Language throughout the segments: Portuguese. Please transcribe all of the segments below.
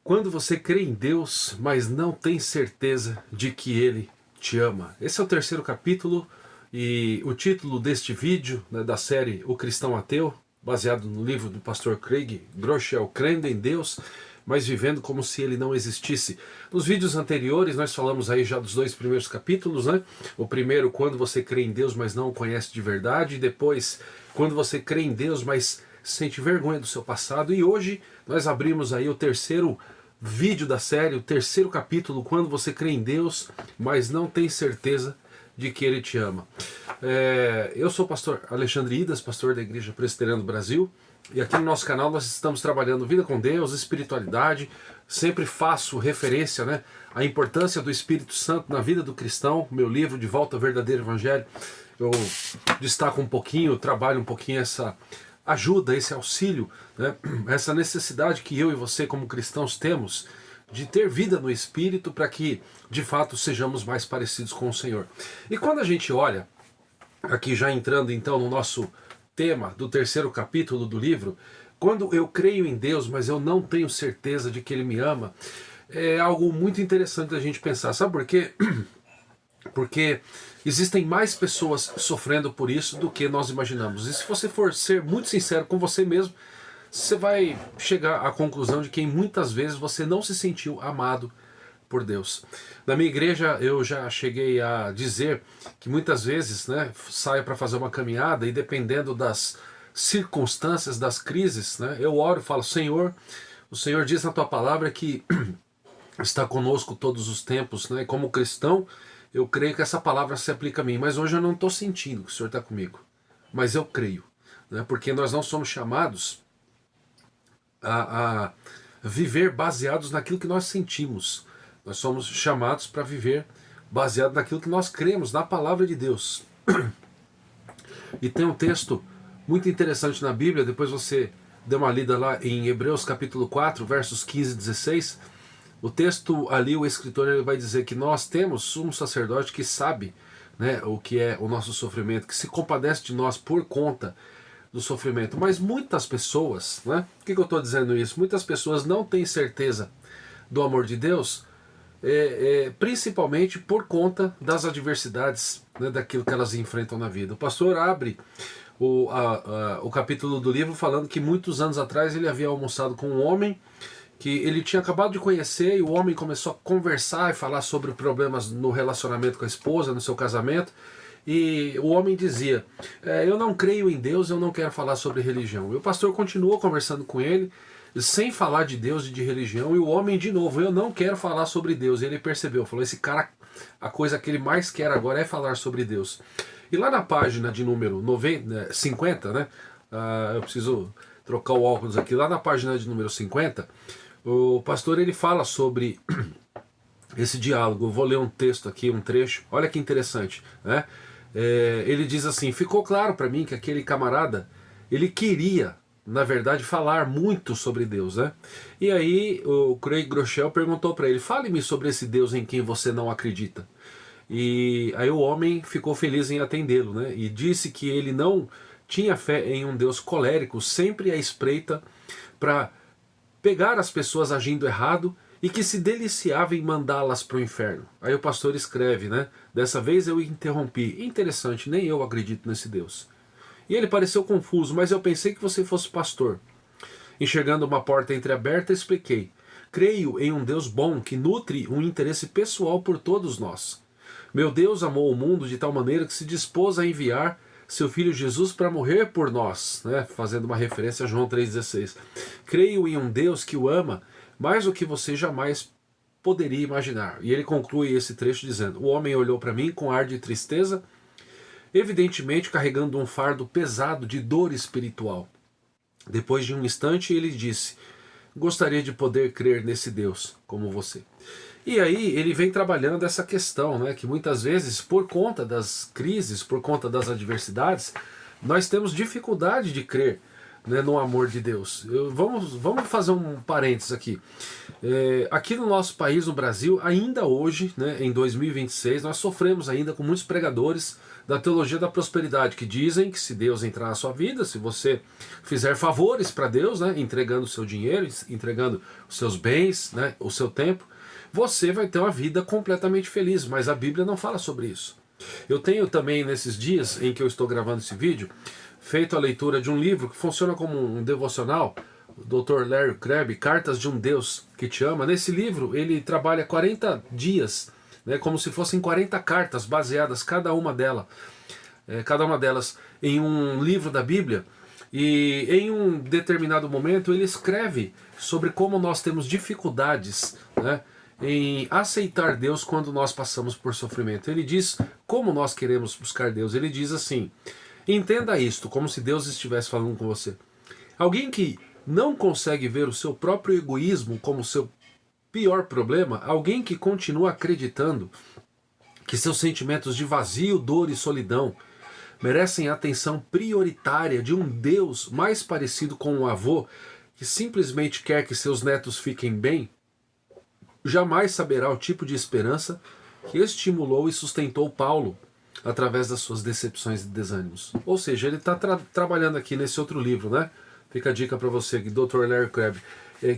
Quando você crê em Deus, mas não tem certeza de que Ele te ama. Esse é o terceiro capítulo e o título deste vídeo, né, da série O Cristão Ateu, baseado no livro do pastor Craig Groeschel, Crendo em Deus, mas vivendo como se Ele não existisse. Nos vídeos anteriores nós falamos aí já dos dois primeiros capítulos, né? O primeiro, quando você crê em Deus, mas não o conhece de verdade, e depois, quando você crê em Deus, mas sente vergonha do seu passado. E hoje nós abrimos aí o terceiro vídeo da série, o terceiro capítulo, quando você crê em Deus, mas não tem certeza de que Ele te ama. Eu sou o pastor Alexandre Idas, pastor da Igreja Presbiteriana do Brasil, e aqui no nosso canal nós estamos trabalhando vida com Deus, espiritualidade. Sempre faço referência, né, à importância do Espírito Santo na vida do cristão. Meu livro, De Volta ao Verdadeiro Evangelho, eu destaco um pouquinho, trabalho um pouquinho essa ajuda, esse auxílio, né? Essa necessidade que eu e você como cristãos temos de ter vida no Espírito para que de fato sejamos mais parecidos com o Senhor. E quando a gente olha, aqui já entrando então no nosso tema do terceiro capítulo do livro, quando eu creio em Deus, mas eu não tenho certeza de que Ele me ama, é algo muito interessante da gente pensar. Sabe por quê? Porque existem mais pessoas sofrendo por isso do que nós imaginamos. E se você for ser muito sincero com você mesmo, você vai chegar à conclusão de que muitas vezes você não se sentiu amado por Deus. Na minha igreja eu já cheguei a dizer que muitas vezes, né, saio para fazer uma caminhada e dependendo das circunstâncias, das crises, né, eu oro e falo: Senhor, o Senhor diz na tua palavra que está conosco todos os tempos, né? Como cristão, eu creio que essa palavra se aplica a mim, mas hoje eu não estou sentindo que o Senhor está comigo. Mas eu creio, né? Porque nós não somos chamados a viver baseados naquilo que nós sentimos. Nós somos chamados para viver baseado naquilo que nós cremos, na palavra de Deus. E tem um texto muito interessante na Bíblia, depois você dê uma lida lá em Hebreus capítulo 4, versos 15 e 16. O texto ali, o escritor ele vai dizer que nós temos um sacerdote que sabe, né, o que é o nosso sofrimento, que se compadece de nós por conta do sofrimento. Mas muitas pessoas, né, por que eu estou dizendo isso? Muitas pessoas não têm certeza do amor de Deus, principalmente por conta das adversidades, né, daquilo que elas enfrentam na vida. O pastor abre o capítulo do livro falando que muitos anos atrás ele havia almoçado com um homem que ele tinha acabado de conhecer, e o homem começou a conversar e falar sobre problemas no relacionamento com a esposa, no seu casamento, e o homem dizia: eu não creio em Deus, eu não quero falar sobre religião. E o pastor continuou conversando com ele, sem falar de Deus e de religião, e o homem de novo: eu não quero falar sobre Deus. E ele percebeu, falou: esse cara, a coisa que ele mais quer agora é falar sobre Deus. E lá na página de número 50, né, eu preciso trocar o óculos aqui, lá na página de número 50, o pastor ele fala sobre esse diálogo. Eu vou ler um texto aqui, um trecho, olha que interessante, né? Ele diz assim: ficou claro para mim que aquele camarada, ele queria, na verdade, falar muito sobre Deus, né? E aí o Craig Groeschel perguntou para ele: fale-me sobre esse Deus em quem você não acredita. E aí o homem ficou feliz em atendê-lo, né? E disse que ele não tinha fé em um Deus colérico, sempre à espreita para pegar as pessoas agindo errado e que se deliciava em mandá-las para o inferno. Aí o pastor escreve, né? Dessa vez eu interrompi. Interessante, nem eu acredito nesse Deus. E ele pareceu confuso: mas eu pensei que você fosse pastor. Enxergando uma porta entreaberta, expliquei: creio em um Deus bom que nutre um interesse pessoal por todos nós. Meu Deus amou o mundo de tal maneira que se dispôs a enviar seu filho Jesus para morrer por nós, né? Fazendo uma referência a João 3,16. Creio em um Deus que o ama mais do que você jamais poderia imaginar. E ele conclui esse trecho dizendo: o homem olhou para mim com ar de tristeza, evidentemente carregando um fardo pesado de dor espiritual. Depois de um instante ele disse: gostaria de poder crer nesse Deus como você. E aí ele vem trabalhando essa questão, né, que muitas vezes, por conta das crises, por conta das adversidades, nós temos dificuldade de crer, né, no amor de Deus. Vamos fazer um parênteses aqui. Aqui no nosso país, no Brasil, ainda hoje, né, em 2026, nós sofremos ainda com muitos pregadores, da teologia da prosperidade, que dizem que se Deus entrar na sua vida, se você fizer favores para Deus, né, entregando o seu dinheiro, entregando os seus bens, né, o seu tempo, você vai ter uma vida completamente feliz, mas a Bíblia não fala sobre isso. Eu tenho também, nesses dias em que eu estou gravando esse vídeo, feito a leitura de um livro que funciona como um devocional, o Dr. Larry Crabb, Cartas de um Deus que Te Ama. Nesse livro ele trabalha 40 dias, né, como se fossem 40 cartas baseadas, cada uma delas em um livro da Bíblia, e em um determinado momento ele escreve sobre como nós temos dificuldades, né, em aceitar Deus quando nós passamos por sofrimento. Ele diz como nós queremos buscar Deus. Ele diz assim: entenda isto, como se Deus estivesse falando com você. Alguém que não consegue ver o seu próprio egoísmo como seu pior problema, alguém que continua acreditando que seus sentimentos de vazio, dor e solidão merecem a atenção prioritária de um Deus mais parecido com um avô que simplesmente quer que seus netos fiquem bem, jamais saberá o tipo de esperança que estimulou e sustentou Paulo através das suas decepções e desânimos. Ou seja, ele está trabalhando aqui nesse outro livro, né? Fica a dica para você, Dr. Larry Crabb,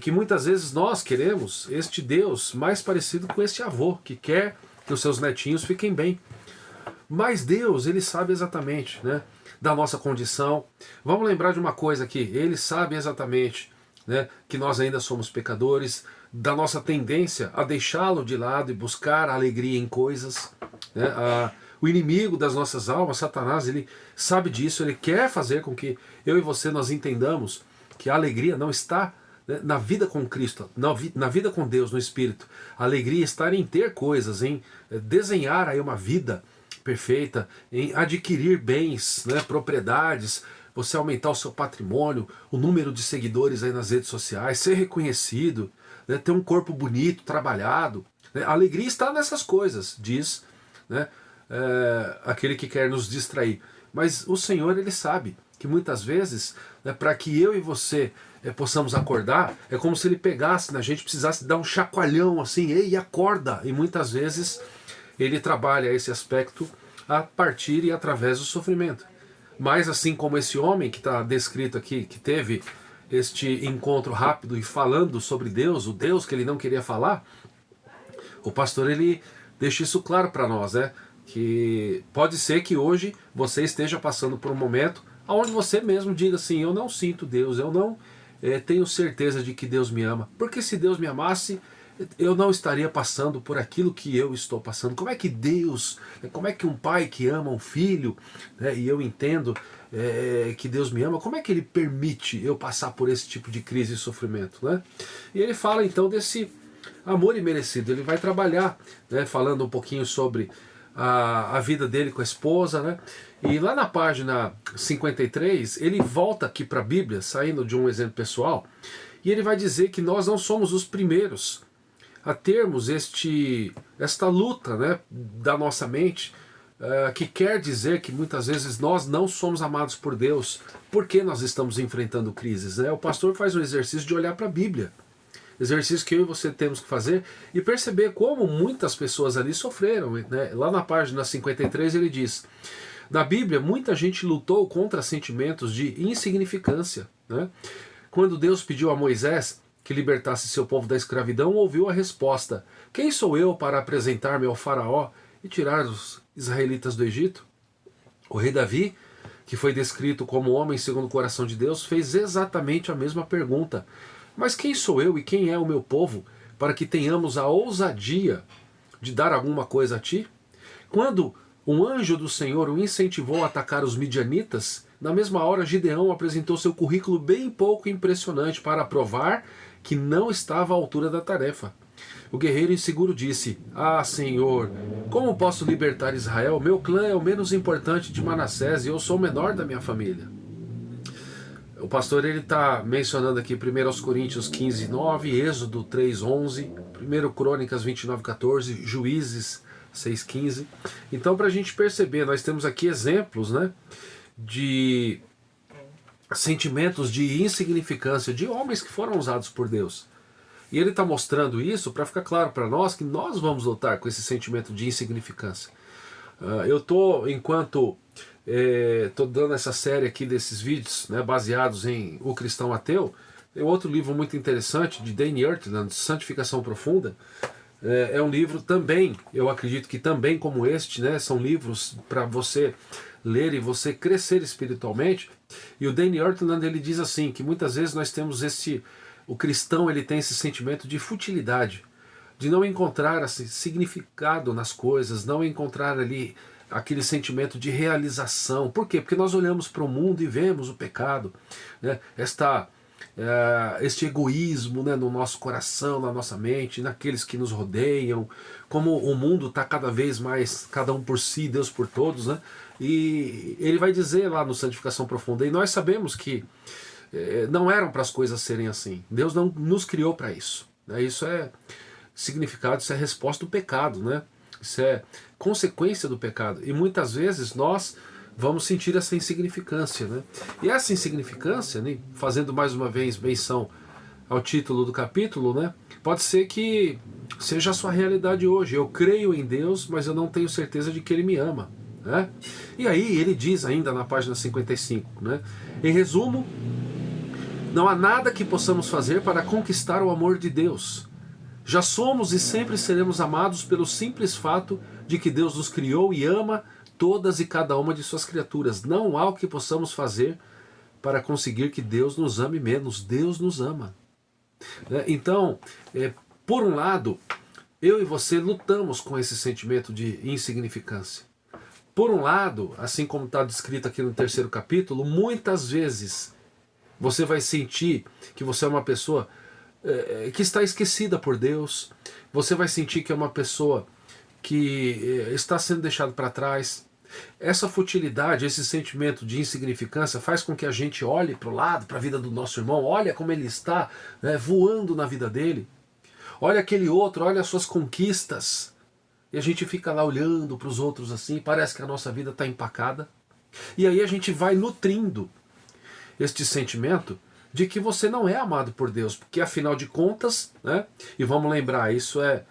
que muitas vezes nós queremos este Deus mais parecido com este avô, que quer que os seus netinhos fiquem bem. Mas Deus, ele sabe exatamente, né, da nossa condição. Vamos lembrar de uma coisa aqui: ele sabe exatamente, né, que nós ainda somos pecadores, da nossa tendência a deixá-lo de lado e buscar a alegria em coisas, né? O inimigo das nossas almas, Satanás, ele sabe disso, ele quer fazer com que eu e você nós entendamos que a alegria não está, né, na vida com Cristo, na vida com Deus, no Espírito. A alegria está em ter coisas, em desenhar aí uma vida perfeita, em adquirir bens, né, propriedades, você aumentar o seu patrimônio, o número de seguidores aí nas redes sociais, ser reconhecido, né, ter um corpo bonito, trabalhado. Né? A alegria está nessas coisas, diz, né, aquele que quer nos distrair. Mas o Senhor, ele sabe que muitas vezes, né, para que eu e você possamos acordar, é como se ele pegasse na gente, precisasse dar um chacoalhão assim: ei, acorda! E muitas vezes ele trabalha esse aspecto a partir e através do sofrimento. Mas assim como esse homem que está descrito aqui, que teve este encontro rápido e falando sobre Deus, o Deus que ele não queria falar, o pastor, ele deixa isso claro para nós, né? Que pode ser que hoje você esteja passando por um momento onde você mesmo diga assim: eu não sinto Deus, eu não tenho certeza de que Deus me ama, porque se Deus me amasse, eu não estaria passando por aquilo que eu estou passando. Como é que Deus, como é que um pai que ama um filho, né, e eu entendo que Deus me ama, como é que ele permite eu passar por esse tipo de crise e sofrimento, né? E ele fala então desse amor imerecido. Ele vai trabalhar, né, falando um pouquinho sobre a vida dele com a esposa, né? E lá na página 53, ele volta aqui para a Bíblia, saindo de um exemplo pessoal, e ele vai dizer que nós não somos os primeiros a termos esta luta, né, da nossa mente, que quer dizer que muitas vezes nós não somos amados por Deus porque nós estamos enfrentando crises, né? O pastor faz um exercício de olhar para a Bíblia, exercício que eu e você temos que fazer e perceber como muitas pessoas ali sofreram, né? Lá na página 53 ele diz: na Bíblia muita gente lutou contra sentimentos de insignificância, né? Quando Deus pediu a Moisés que libertasse seu povo da escravidão, ouviu a resposta: quem sou eu para apresentar-me ao faraó e tirar os israelitas do Egito? O rei Davi, que foi descrito como homem segundo o coração de Deus, fez exatamente a mesma pergunta: mas quem sou eu e quem é o meu povo para que tenhamos a ousadia de dar alguma coisa a ti? Quando um anjo do Senhor o incentivou a atacar os midianitas, na mesma hora Gideão apresentou seu currículo bem pouco impressionante para provar que não estava à altura da tarefa. O guerreiro inseguro disse: ah, Senhor, como posso libertar Israel? Meu clã é o menos importante de Manassés e eu sou o menor da minha família. O pastor está mencionando aqui 1 Coríntios 15, 9, Êxodo 3, 11, 1 Crônicas 29, 14, Juízes 6, 15. Então, para a gente perceber, nós temos aqui exemplos, né, de sentimentos de insignificância, de homens que foram usados por Deus. E ele está mostrando isso para ficar claro para nós que nós vamos lutar com esse sentimento de insignificância. Eu estou, enquanto estou dando essa série aqui desses vídeos, né, baseados em O Cristão Ateu, tem outro livro muito interessante de Dane Ortlund, Santificação Profunda. É um livro também, eu acredito que também como este, né, são livros para você ler e você crescer espiritualmente. E o Dane Ortlund, ele diz assim, que muitas vezes nós temos o cristão, ele tem esse sentimento de futilidade, de não encontrar assim, significado nas coisas, não encontrar ali aquele sentimento de realização. Por quê? Porque nós olhamos para o mundo e vemos o pecado, né? Este egoísmo, né, no nosso coração, na nossa mente, naqueles que nos rodeiam, como o mundo está cada vez mais, cada um por si, Deus por todos, né? E ele vai dizer lá no Santificação Profunda, e nós sabemos que não eram para as coisas serem assim. Deus não nos criou para isso, né? Isso é significado, isso é resposta do pecado, né? Isso é consequência do pecado. E muitas vezes nós vamos sentir essa insignificância, né? E essa insignificância, né, fazendo mais uma vez menção ao título do capítulo, né, pode ser que seja a sua realidade hoje. Eu creio em Deus, mas eu não tenho certeza de que Ele me ama, né? E aí ele diz ainda na página 55, né? Em resumo, não há nada que possamos fazer para conquistar o amor de Deus. Já somos e sempre seremos amados pelo simples fato de que Deus nos criou e ama todas e cada uma de suas criaturas. Não há o que possamos fazer para conseguir que Deus nos ame menos. Deus nos ama. Então, por um lado, eu e você lutamos com esse sentimento de insignificância. Por um lado, assim como está descrito aqui no 3º capítulo, muitas vezes você vai sentir que você é uma pessoa que está esquecida por Deus. Você vai sentir que é uma pessoa que está sendo deixado para trás. Essa futilidade, esse sentimento de insignificância faz com que a gente olhe para o lado, para a vida do nosso irmão, olha como ele está, né, voando na vida dele. Olha aquele outro, olha as suas conquistas. E a gente fica lá olhando para os outros assim, parece que a nossa vida está empacada. E aí a gente vai nutrindo este sentimento de que você não é amado por Deus, porque afinal de contas, né, e vamos lembrar, isso é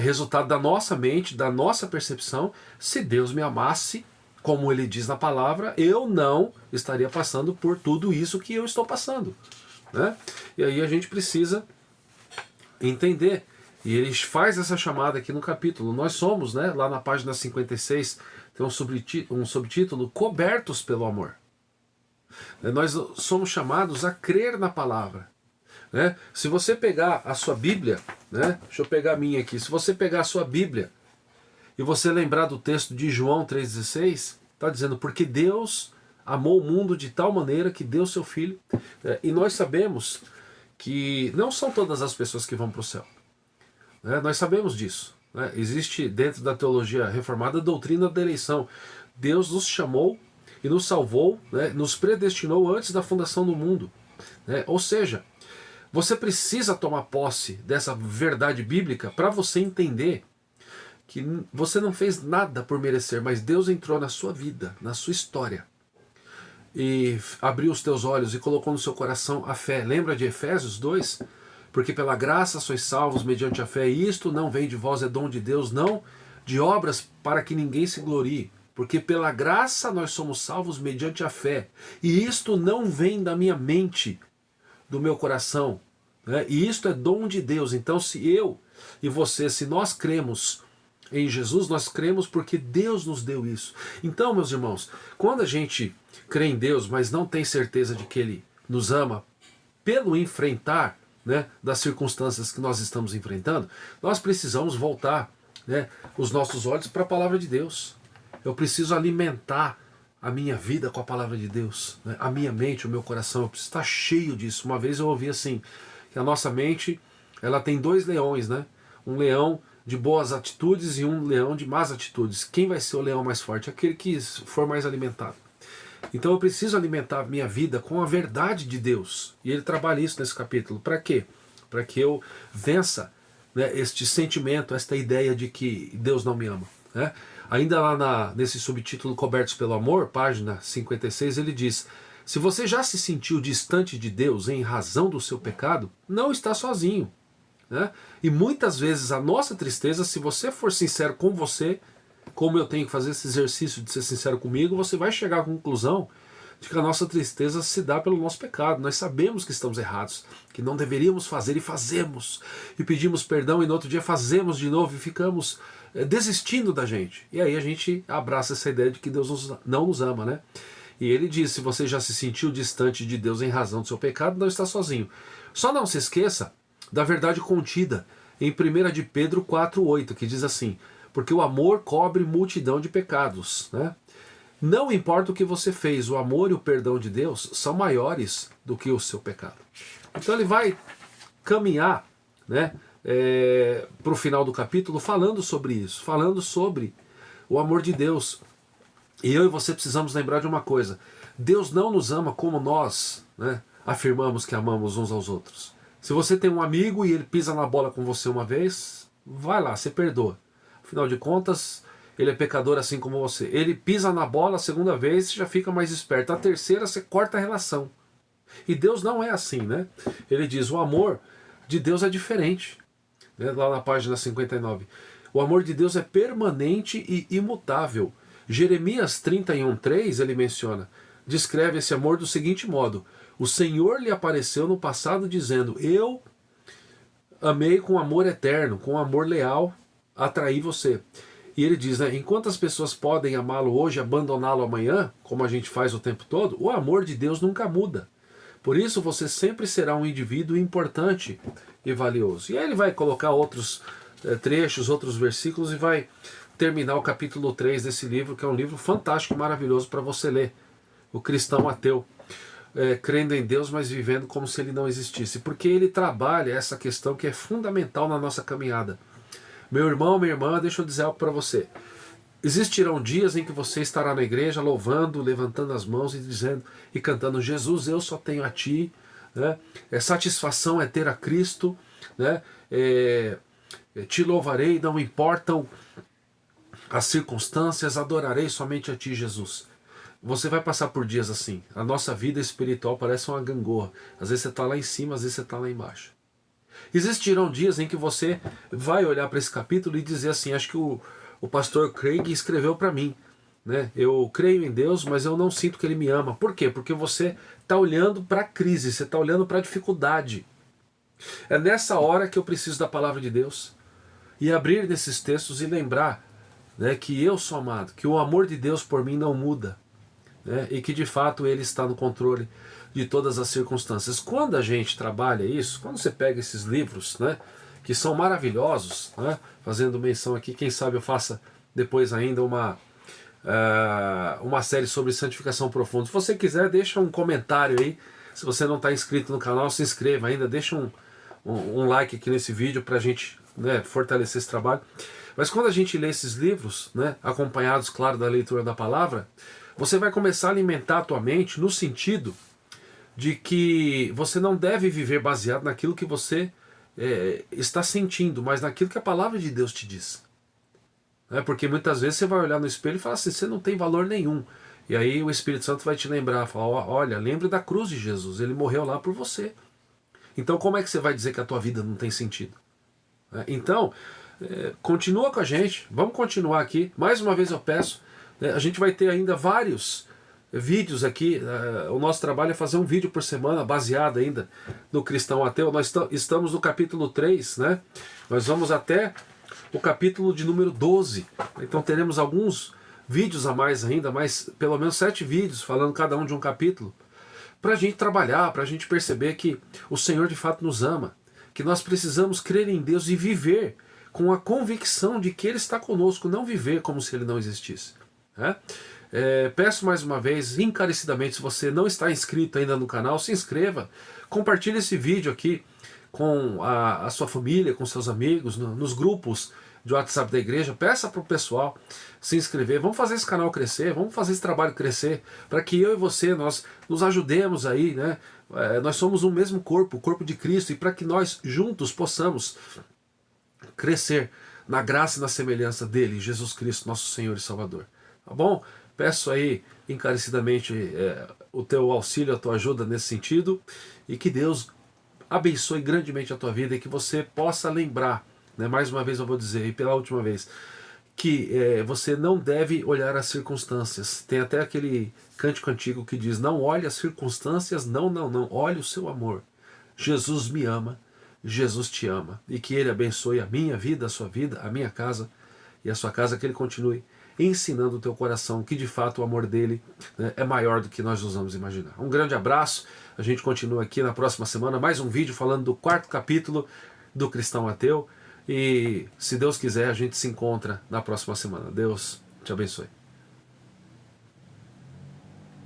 resultado da nossa mente, da nossa percepção. Se Deus me amasse, como ele diz na palavra, eu não estaria passando por tudo isso que eu estou passando, né? E aí a gente precisa entender, e ele faz essa chamada aqui no capítulo. Nós somos, né, lá na página 56, tem um subtítulo, cobertos pelo amor. Nós somos chamados a crer na palavra. Né? Se você pegar a sua Bíblia, né? Deixa eu pegar a minha aqui. Se você pegar a sua Bíblia e você lembrar do texto de João 3,16, está dizendo, porque Deus amou o mundo de tal maneira que deu seu Filho. E nós sabemos que não são todas as pessoas que vão para o céu. Né? Nós sabemos disso. Né? Existe dentro da teologia reformada a doutrina da eleição. Deus nos chamou e nos salvou, né? Nos predestinou antes da fundação do mundo. Né? Ou seja, você precisa tomar posse dessa verdade bíblica para você entender que você não fez nada por merecer, mas Deus entrou na sua vida, na sua história, e abriu os teus olhos e colocou no seu coração a fé. Lembra de Efésios 2? Porque pela graça sois salvos mediante a fé, e isto não vem de vós, é dom de Deus, não de obras para que ninguém se glorie. Porque pela graça nós somos salvos mediante a fé, e isto não vem da minha mente, do meu coração, né? E isto é dom de Deus. Então se eu e você, se nós cremos em Jesus, nós cremos porque Deus nos deu isso. Então, meus irmãos, quando a gente crê em Deus, mas não tem certeza de que Ele nos ama pelo enfrentar, né, das circunstâncias que nós estamos enfrentando, nós precisamos voltar, né, os nossos olhos para a palavra de Deus. Eu preciso alimentar a minha vida com a palavra de Deus, né? A minha mente, o meu coração, eu preciso estar cheio disso. Uma vez eu ouvi assim, que a nossa mente, ela tem 2 leões, né? Um leão de boas atitudes e um leão de más atitudes. Quem vai ser o leão mais forte? Aquele que for mais alimentado. Então eu preciso alimentar a minha vida com a verdade de Deus. E ele trabalha isso nesse capítulo. Para quê? Para que eu vença, né, este sentimento, esta ideia de que Deus não me ama, né? Ainda lá nesse subtítulo Cobertos pelo Amor, página 56, ele diz: se você já se sentiu distante de Deus em razão do seu pecado, não está sozinho. Né? E muitas vezes a nossa tristeza, se você for sincero com você, como eu tenho que fazer esse exercício de ser sincero comigo, você vai chegar à conclusão de que a nossa tristeza se dá pelo nosso pecado. Nós sabemos que estamos errados, que não deveríamos fazer e fazemos, e pedimos perdão e no outro dia fazemos de novo e ficamos desistindo da gente. E aí a gente abraça essa ideia de que Deus não nos ama, né? E ele diz, se você já se sentiu distante de Deus em razão do seu pecado, não está sozinho. Só não se esqueça da verdade contida em 1 de Pedro 4,8, que diz assim, porque o amor cobre multidão de pecados, né? Não importa o que você fez, o amor e o perdão de Deus são maiores do que o seu pecado. Então ele vai caminhar, né, para o final do capítulo falando sobre isso, falando sobre o amor de Deus. E eu e você precisamos lembrar de uma coisa, Deus não nos ama como nós, né, afirmamos que amamos uns aos outros. Se você tem um amigo e ele pisa na bola com você uma vez, vai lá, você perdoa. Afinal de contas, ele é pecador assim como você. Ele pisa na bola a segunda vez, você já fica mais esperto. A terceira, você corta a relação. E Deus não é assim, né? Ele diz, o amor de Deus é diferente. Né? Lá na página 59. O amor de Deus é permanente e imutável. Jeremias 31,3, ele menciona, descreve esse amor do seguinte modo, o Senhor lhe apareceu no passado dizendo, eu amei com amor eterno, com amor leal, atraí você. E ele diz, né, enquanto as pessoas podem amá-lo hoje e abandoná-lo amanhã, como a gente faz o tempo todo, o amor de Deus nunca muda. Por isso você sempre será um indivíduo importante e valioso. E aí ele vai colocar outros trechos, outros versículos e vai terminar o capítulo 3 desse livro, que é um livro fantástico e maravilhoso para você ler. O Cristão Ateu, crendo em Deus, mas vivendo como se ele não existisse. Porque ele trabalha essa questão que é fundamental na nossa caminhada. Meu irmão, minha irmã, deixa eu dizer algo para você. Existirão dias em que você estará na igreja louvando, levantando as mãos e dizendo e cantando, Jesus, eu só tenho a ti, né? Satisfação é ter a Cristo, né? Te louvarei, não importam as circunstâncias, adorarei somente a ti, Jesus. Você vai passar por dias assim. A nossa vida espiritual parece uma gangorra. Às vezes você está lá em cima, às vezes você está lá embaixo. Existirão dias em que você vai olhar para esse capítulo e dizer assim, acho que o pastor Craig escreveu para mim, né? Eu creio em Deus, mas eu não sinto que ele me ama. Por quê? Porque você está olhando para a crise, você está olhando para a dificuldade. É nessa hora que eu preciso da palavra de Deus e abrir nesses textos e lembrar, né, que eu sou amado, que o amor de Deus por mim não muda, né, e que de fato ele está no controle de todas as circunstâncias. Quando a gente trabalha isso, quando você pega esses livros, né, que são maravilhosos, né, fazendo menção aqui, quem sabe eu faça depois ainda uma série sobre santificação profunda. Se você quiser, deixa um comentário aí. Se você não está inscrito no canal, se inscreva ainda, deixa um like aqui nesse vídeo para a gente, né, fortalecer esse trabalho. Mas quando a gente lê esses livros, né, acompanhados, claro, da leitura da palavra, você vai começar a alimentar a tua mente no sentido de que você não deve viver baseado naquilo que você está sentindo, mas naquilo que a palavra de Deus te diz. Porque muitas vezes você vai olhar no espelho e falar assim, você não tem valor nenhum. E aí o Espírito Santo vai te lembrar, falar, olha, lembre da cruz de Jesus, ele morreu lá por você. Então como é que você vai dizer que a tua vida não tem sentido? Então, continua com a gente, vamos continuar aqui. Mais uma vez eu peço, a gente vai ter ainda vários vídeos aqui. O nosso trabalho é fazer um vídeo por semana, baseado ainda no Cristão Ateu. Nós estamos no capítulo 3, né? Nós vamos até o capítulo de número 12. Então teremos alguns vídeos a mais ainda, mas pelo menos 7 vídeos, falando cada um de um capítulo, para a gente trabalhar, para a gente perceber que o Senhor de fato nos ama, que nós precisamos crer em Deus e viver com a convicção de que Ele está conosco, não viver como se Ele não existisse. Peço mais uma vez, encarecidamente, se você não está inscrito ainda no canal, se inscreva, compartilhe esse vídeo aqui com a sua família, com seus amigos, nos grupos de WhatsApp da igreja. Peça para o pessoal se inscrever, vamos fazer esse canal crescer, vamos fazer esse trabalho crescer, para que eu e você, nós nos ajudemos aí, né? Nós somos um mesmo corpo, o corpo de Cristo, e para que nós juntos possamos crescer na graça e na semelhança dele, Jesus Cristo, nosso Senhor e Salvador. Tá bom? Peço aí encarecidamente o teu auxílio, a tua ajuda nesse sentido, e que Deus abençoe grandemente a tua vida e que você possa lembrar, né, mais uma vez eu vou dizer, e pela última vez, que você não deve olhar as circunstâncias. Tem até aquele cântico antigo que diz: não olhe as circunstâncias, não, olhe o seu amor. Jesus me ama, Jesus te ama, e que Ele abençoe a minha vida, a sua vida, a minha casa e a sua casa, que Ele continue ensinando o teu coração que de fato o amor dele, né, é maior do que nós ousamos imaginar. Um grande abraço, a gente continua aqui na próxima semana, mais um vídeo falando do 4º capítulo do Cristão Ateu, e se Deus quiser a gente se encontra na próxima semana. Deus te abençoe.